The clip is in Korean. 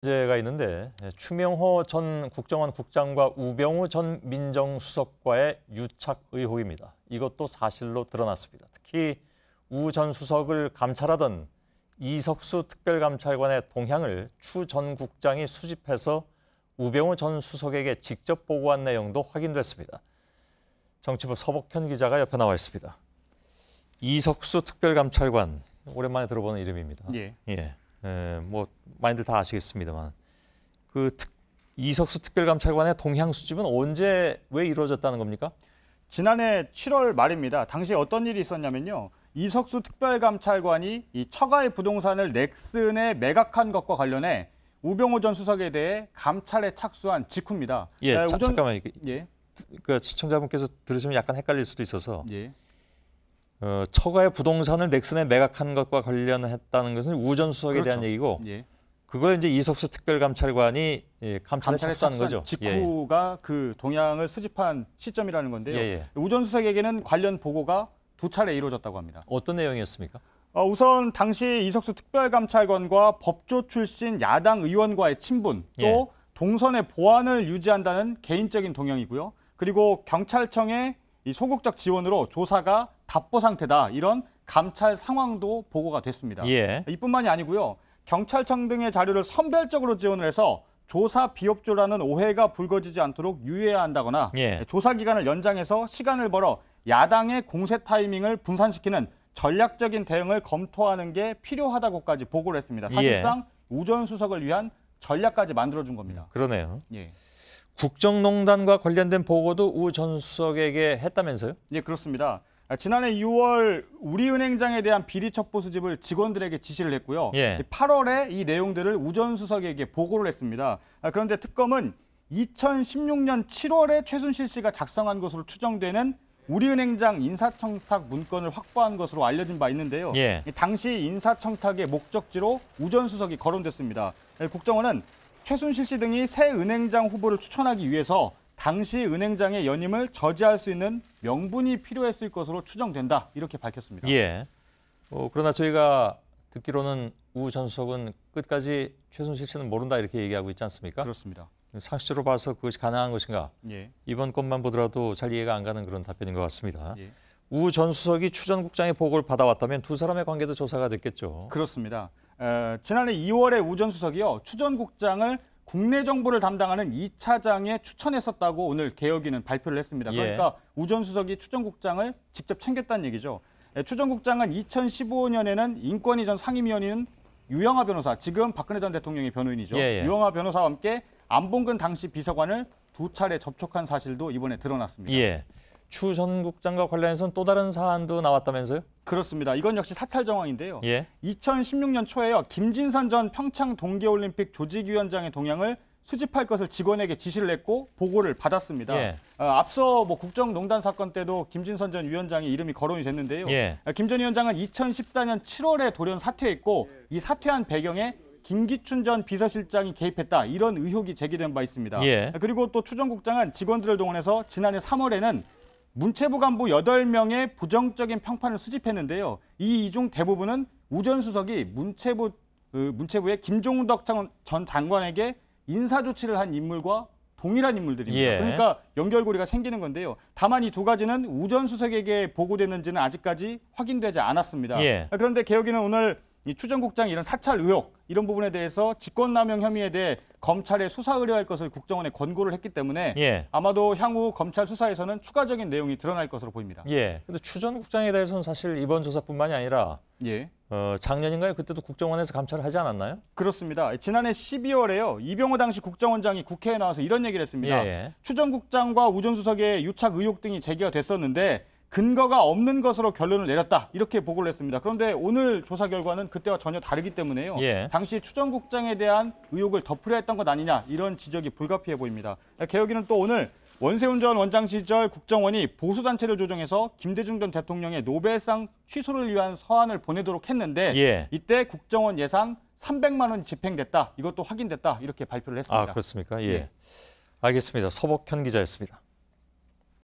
문제가 있는데 추명호 전 국정원 국장과 우병우 전 민정수석과의 유착 의혹입니다. 이것도 사실로 드러났습니다. 특히 우 전 수석을 감찰하던 이석수 특별감찰관의 동향을 추 전 국장이 수집해서 우병우 전 수석에게 직접 보고한 내용도 확인됐습니다. 정치부 서복현 기자가 옆에 나와 있습니다. 이석수 특별감찰관, 오랜만에 들어보는 이름입니다. 예. 뭐 많이들 다 아시겠습니다만 이석수 특별감찰관의 동향 수집은 언제 왜 이루어졌다는 겁니까? 지난해 7월 말입니다. 당시에 어떤 일이 있었냐면요. 이석수 특별감찰관이 이 처가의 부동산을 넥슨에 매각한 것과 관련해 우병우 전 수석에 대해 감찰에 착수한 직후입니다. 예, 잠깐만요. 예. 그 시청자분께서 들으시면 약간 헷갈릴 수도 있어서. 예. 처가의 부동산을 넥슨에 매각한 것과 관련했다는 것은 우 전 수석에 그렇죠. 대한 얘기고, 예. 그걸 이제 이석수 특별감찰관이 감찰에 착수한 거죠. 직후가 그 동향을 수집한 시점이라는 건데요. 우 전 수석에게는 관련 보고가 2차례 이루어졌다고 합니다. 어떤 내용이었습니까? 우선 당시 이석수 특별감찰관과 법조 출신 야당 의원과의 친분, 또 동선의 보안을 유지한다는 개인적인 동향이고요. 그리고 경찰청의 이 소극적 지원으로 조사가 답보 상태다, 이런 감찰 상황도 보고가 됐습니다. 이뿐만이 아니고요. 경찰청 등의 자료를 선별적으로 지원을 해서 조사 비협조라는 오해가 불거지지 않도록 유의해야 한다거나 조사 기간을 연장해서 시간을 벌어 야당의 공세 타이밍을 분산시키는 전략적인 대응을 검토하는 게 필요하다고까지 보고를 했습니다. 사실상 우 전 수석을 위한 전략까지 만들어준 겁니다. 그러네요. 국정농단과 관련된 보고도 우 전 수석에게 했다면서요? 예, 그렇습니다. 지난해 6월 우리은행장에 대한 비리 첩보 수집을 직원들에게 지시를 했고요. 8월에 이 내용들을 우 전 수석에게 보고를 했습니다. 그런데 특검은 2016년 7월에 최순실 씨가 작성한 것으로 추정되는 우리은행장 인사청탁 문건을 확보한 것으로 알려진 바 있는데요. 당시 인사청탁의 목적지로 우 전 수석이 거론됐습니다. 국정원은 최순실 씨 등이 새 은행장 후보를 추천하기 위해서 당시 은행장의 연임을 저지할 수 있는 명분이 필요했을 것으로 추정된다, 이렇게 밝혔습니다. 그러나 저희가 듣기로는 우 전 수석은 끝까지 최순실 씨는 모른다, 이렇게 얘기하고 있지 않습니까? 그렇습니다. 상식적으로 봐서 그것이 가능한 것인가? 이번 것만 보더라도 잘 이해가 안 가는 그런 답변인 것 같습니다. 우 전 수석이 추 전 국장의 보고를 받아왔다면 두 사람의 관계도 조사가 됐겠죠. 그렇습니다. 지난해 2월에 우 전 수석이요, 추 전 국장을 국내 정보를 담당하는 2차장에 추천했었다고 오늘 개혁위는 발표를 했습니다. 그러니까 우 전 수석이 추 전 국장을 직접 챙겼다는 얘기죠. 추 전 국장은 2015년에는 인권위 전 상임위원인 유영하 변호사, 지금 박근혜 전 대통령의 변호인이죠. 유영하 변호사와 함께 안봉근 당시 비서관을 2차례 접촉한 사실도 이번에 드러났습니다. 추 전 국장과 관련해서는 또 다른 사안도 나왔다면서요? 그렇습니다. 이건 역시 사찰 정황인데요. 2016년 초에요, 김진선 전 평창 동계올림픽 조직위원장의 동향을 수집할 것을 직원에게 지시를 했고 보고를 받았습니다. 앞서 국정농단 사건 때도 김진선 전 위원장의 이름이 거론이 됐는데요. 김 전 위원장은 2014년 7월에 돌연 사퇴했고 이 사퇴한 배경에 김기춘 전 비서실장이 개입했다, 이런 의혹이 제기된 바 있습니다. 그리고 또 추 전 국장은 직원들을 동원해서 지난해 3월에는 문체부 간부 8명의 부정적인 평판을 수집했는데요. 이 중 대부분은 우 전 수석이 문체부의 김종덕 전 장관에게 인사 조치를 한 인물과 동일한 인물들입니다. 그러니까 연결고리가 생기는 건데요. 다만 이 두 가지는 우 전 수석에게 보고됐는지는 아직까지 확인되지 않았습니다. 그런데 개혁위는 오늘 이 추 전 국장의 이런 사찰 의혹, 이런 부분에 대해서 직권남용 혐의에 대해 검찰에 수사 의뢰할 것을 국정원에 권고를 했기 때문에 아마도 향후 검찰 수사에서는 추가적인 내용이 드러날 것으로 보입니다. 근데 추 전 국장에 대해서는 사실 이번 조사뿐만이 아니라 작년인가요? 그때도 국정원에서 감찰을 하지 않았나요? 그렇습니다. 지난해 12월에요. 이병호 당시 국정원장이 국회에 나와서 이런 얘기를 했습니다. 추 전 국장과 우 전 수석의 유착 의혹 등이 제기가 됐었는데 근거가 없는 것으로 결론을 내렸다, 이렇게 보고를 했습니다. 그런데 오늘 조사 결과는 그때와 전혀 다르기 때문에요. 당시 추 전 국장에 대한 의혹을 덮으려 했던 것 아니냐, 이런 지적이 불가피해 보입니다. 개혁위는 또 오늘 원세훈 전 원장 시절 국정원이 보수단체를 조정해서 김대중 전 대통령의 노벨상 취소를 위한 서한을 보내도록 했는데 이때 국정원 예산 300만 원이 집행됐다, 이것도 확인됐다, 이렇게 발표를 했습니다. 그렇습니까? 알겠습니다. 서복현 기자였습니다.